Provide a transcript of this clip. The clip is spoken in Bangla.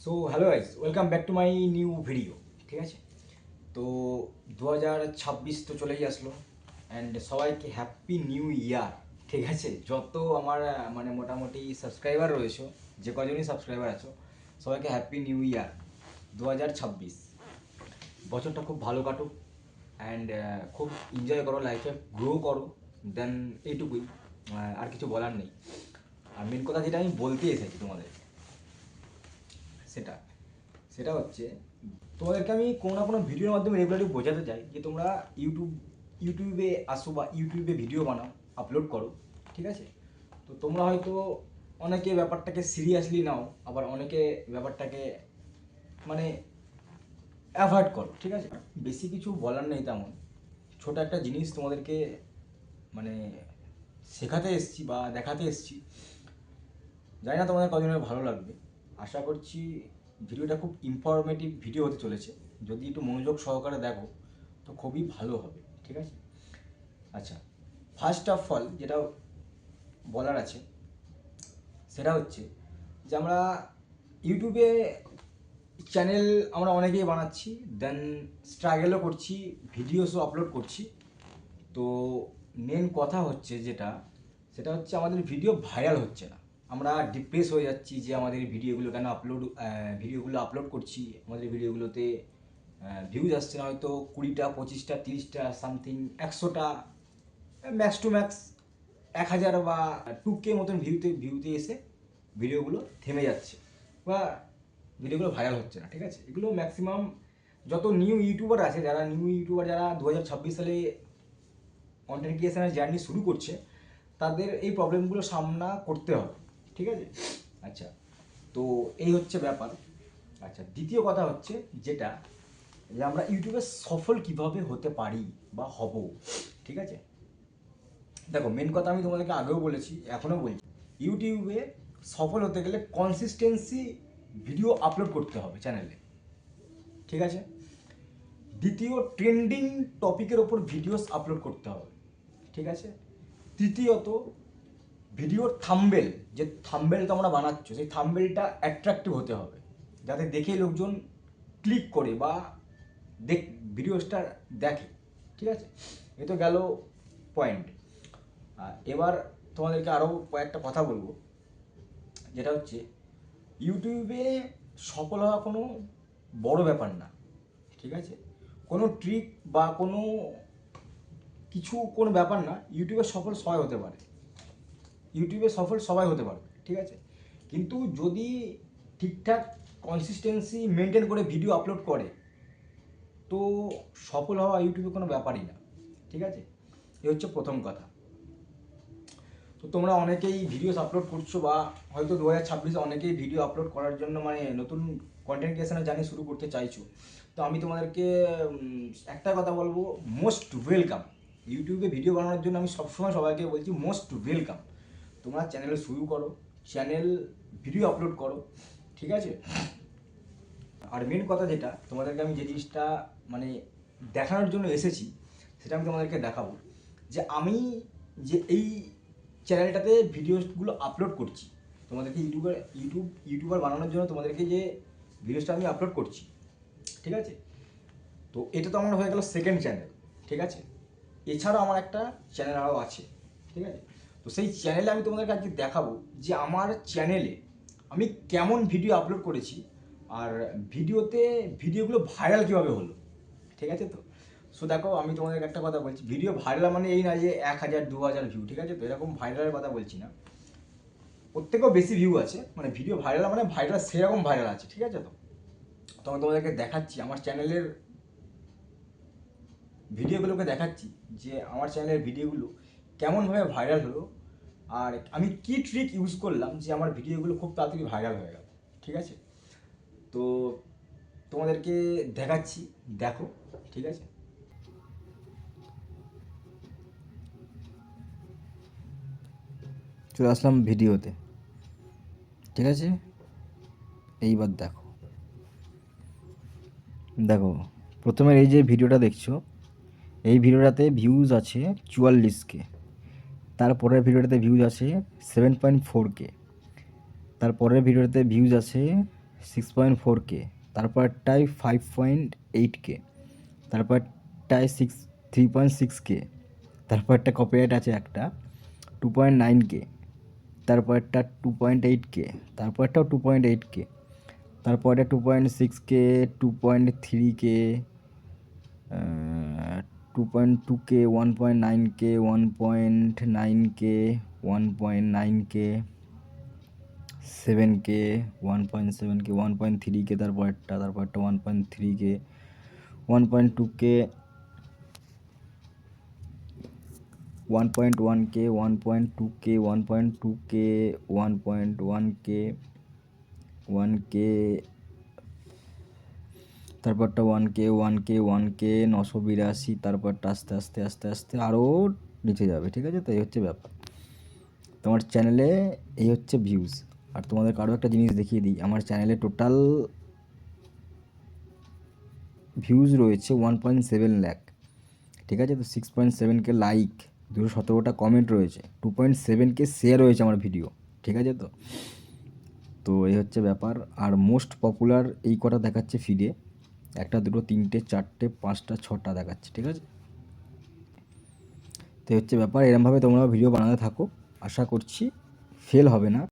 So hello guys, welcome back to my new video. ঠিক আছে, তো 2026 তো চলেই আসলো অ্যান্ড সবাইকে হ্যাপি নিউ ইয়ার। ঠিক আছে, যত আমার মানে মোটামুটি সাবস্ক্রাইবার রয়েছে, যে কজনই সাবস্ক্রাইবার আছো, সবাইকে হ্যাপি নিউ ইয়ার 2026। বছরটা খুব ভালো কাটুক অ্যান্ড খুব এনজয় করো, লাইফে গ্রো করো, দেন এইটুকুই। আর কিছু বলার নেই। আর মেন কথা যেটা আমি বলতে এসেছি তোমাদের, সেটা সেটা হচ্ছে তোমাদেরকে আমি কোনো না কোনো ভিডিওর মাধ্যমে রেগুলারলি বোঝাতে চাই যে তোমরা ইউটিউবে আসো বা ইউটিউবে ভিডিও বানাও, আপলোড করো। ঠিক আছে, তো তোমরা হয়তো অনেকে ব্যাপারটাকে সিরিয়াসলি নাও, আবার অনেকে ব্যাপারটাকে মানে অ্যাভয়েড করো। ঠিক আছে, বেশি কিছু বলার নেই তেমন। ছোট একটা জিনিস তোমাদেরকে মানে শেখাতে এসছি বা দেখাতে এসছি। জানি না তোমাদের কজনের ভালো লাগবে। আশা করছি ভিডিওটা খুব ইনফরমেটিভ ভিডিও হতে চলেছে। যদি একটু মনোযোগ সহকারে দেখো তো খুবই ভালো হবে। ঠিক আছে, আচ্ছা, ফার্স্ট অফ অল যেটা বলার আছে সেটা হচ্ছে যে আমরা ইউটিউবে চ্যানেল আমরা অনেকেই বানাচ্ছি, দেন স্ট্রাগলও করছি, ভিডিওসও আপলোড করছি। তো মেন কথা হচ্ছে যেটা, সেটা হচ্ছে আমাদের ভিডিও ভাইরাল হচ্ছে না। আমরা ডিপ্রেস হয়ে যাচ্ছি যে আমাদের ভিডিওগুলো কেন ভিডিওগুলো আপলোড করছি, আমাদের ভিডিওগুলোতে ভিউজ আসছে না হয়তো 20টা 25টা 30টা সামথিং 100টা, ম্যাক্স টু ম্যাক্স 1000 বা 2K মতন ভিউতে এসে ভিডিওগুলো থেমে যাচ্ছে বা ভিডিওগুলো ভাইরাল হচ্ছে না। ঠিক আছে, এগুলো ম্যাক্সিমাম যত নিউ ইউটিউবার আছে, যারা 2026 সালে কন্টেন্ট ক্রিয়েশনের জার্নি শুরু করছে, তাদের এই প্রবলেমগুলো সামনা করতে হবে। ঠিক আছে, আচ্ছা, তো এই হচ্ছে ব্যাপার। আচ্ছা, দ্বিতীয় কথা হচ্ছে যেটা, যে আমরা ইউটিউবে সফল কিভাবে হতে পারি বা হব। ঠিক আছে, দেখো মেন কথা আমি তোমাদেরকে আগেও বলেছি, এখনও বলছি, ইউটিউবে সফল হতে গেলে কনসিস্টেন্সি ভিডিও আপলোড করতে হবে চ্যানেলে। ঠিক আছে, দ্বিতীয়, ট্রেন্ডিং টপিকের ওপর ভিডিওস আপলোড করতে হবে। ঠিক আছে, তৃতীয়ত, ভিডিওর থাম্বেল, যে থাম্বেলটা আমরা বানাচ্ছ সেই থাম্বেলটা অ্যাট্রাকটিভ হতে হবে, যাতে দেখে লোকজন ক্লিক করে বা দেখ ভিডিওসটা দেখে। ঠিক আছে, এ তো গেল পয়েন্ট। এবার তোমাদেরকে আরও কয়েকটা কথা বলবো, যেটা হচ্ছে ইউটিউবে সফল হওয়া কোনো বড় ব্যাপার না। ঠিক আছে, কোনো ট্রিক বা কোনো ব্যাপার না। ইউটিউবে সফল সবাই হতে পারে, ইউটিউবে সফল সবাই হতে পারবে। ঠিক আছে, কিন্তু যদি ঠিকঠাক কনসিস্টেন্সি মেনটেন করে ভিডিও আপলোড করে তো সফল হওয়া ইউটিউবে কোনো ব্যাপারই না। ঠিক আছে, এ হচ্ছে প্রথম কথা। তো তোমরা অনেকেই ভিডিওস আপলোড করছো বা হয়তো 2026 অনেকেই ভিডিও আপলোড করার জন্য মানে নতুন কন্টেন্ট ক্রিয়েশনের জার্নি শুরু করতে চাইছো। তো আমি তোমাদেরকে একটা কথা বলবো, মোস্ট ওয়েলকাম। ইউটিউবে ভিডিও বানানোর জন্য আমি সবসময় সবাইকে বলছি মোস্ট ওয়েলকাম। তোমরা চ্যানেল শুরু করো, চ্যানেল ভিডিও আপলোড করো। ঠিক আছে, আর মেন কথা যেটা তোমাদেরকে আমি যে জিনিসটা মানে দেখানোর জন্য এসেছি, সেটা আমি তোমাদেরকে দেখাবো যে আমি যে এই চ্যানেলটাতে ভিডিওসগুলো আপলোড করছি, তোমাদেরকে ইউটিউবার বানানোর জন্য তোমাদেরকে যে ভিডিওসটা আমি আপলোড করছি। ঠিক আছে, তো এটা তো আমার হয়ে গেল সেকেন্ড চ্যানেল। ঠিক আছে, এছাড়াও আমার একটা চ্যানেল আরও আছে। ঠিক আছে, তো সেই চ্যানেলে আমি তোমাদেরকে আজকে দেখাবো যে আমার চ্যানেলে আমি কেমন ভিডিও আপলোড করেছি আর ভিডিওগুলো ভাইরাল কীভাবে হলো। ঠিক আছে, তো সো দেখো আমি তোমাদেরকে একটা কথা বলছি, ভিডিও ভাইরাল মানে এই না যে 1000 2000 ভিউ। ঠিক আছে, তো এরকম ভাইরালের কথা বলছি না, প্রত্যেকেও বেশি ভিউ আছে, মানে ভিডিও ভাইরাল মানে ভাইরাল সেরকম ভাইরাল আছে। ঠিক আছে, তো আমি তোমাদেরকে দেখাচ্ছি আমার চ্যানেলের ভিডিওগুলোকে দেখাচ্ছি যে আমার চ্যানেলের ভিডিওগুলো কেমনভাবে ভাইরাল হলো আর আমি কী ট্রিক ইউজ করলাম যে আমার ভিডিওগুলো খুব তাড়াতাড়ি ভাইরাল হয়ে গেল। ঠিক আছে, তো তোমাদেরকে দেখাচ্ছি, দেখো। ঠিক আছে, চলে আসলাম ভিডিওতে। ঠিক আছে, এইবার দেখো দেখো প্রথমে এই যে ভিডিওটা দেখছো, এই ভিডিওটাতে ভিউজ আছে 44K, তারপরের ভিডিওটাতে ভিউজ আছে 7.4K, তারপরের ভিডিওটাতে ভিউজ আছে 6.4K, তারপরটায় 5.8K, তারপরটায় 3.6K, তারপরটা কপিরাইট আছে একটা 2.9K, তারপরটা 2.8K, তারপরটাও 2.8K, তারপরে 2.6K, 2.3K, 2.2K, 1.9K, 1.9K, 1.9K, 7K, 1.7K, 1.3K, তারপরটা 1.3K, 1.2K, 1.1K, 1.2K, 1.2K, 1.1K, 1K, তারপরটা 1K, 1K, 1K, 982, তারপরটা আস্তে আস্তে আস্তে আস্তে আরও নিচে যাবে, ঠিক আছে? তো এই হচ্ছে ব্যাপার। তোমার চ্যানেলে এই হচ্ছে ভিউজ। আর তোমাদের আরও একটা জিনিস দেখিয়ে দিই, আমার চ্যানেলে টোটাল ভিউজ রয়েছে 1.7 লাখ, ঠিক আছে? তো 6.7K লাইক, 217টা কমেন্ট রয়েছে, 2.7K শেয়ার হয়েছে আমার ভিডিও, ঠিক আছে? তো তো এই হচ্ছে ব্যাপার। আর মোস্ট পপুলার এই কটা দেখাচ্ছে ফিডে, 1, 2, 3, 4, 5, 6টা দেখাচ্ছে, ঠিক আছে? তো এই হচ্ছে ব্যাপার। এরমভাবে তোমরা ভিডিও বানাতে থাকো, আশা করছি ফেল হবে না।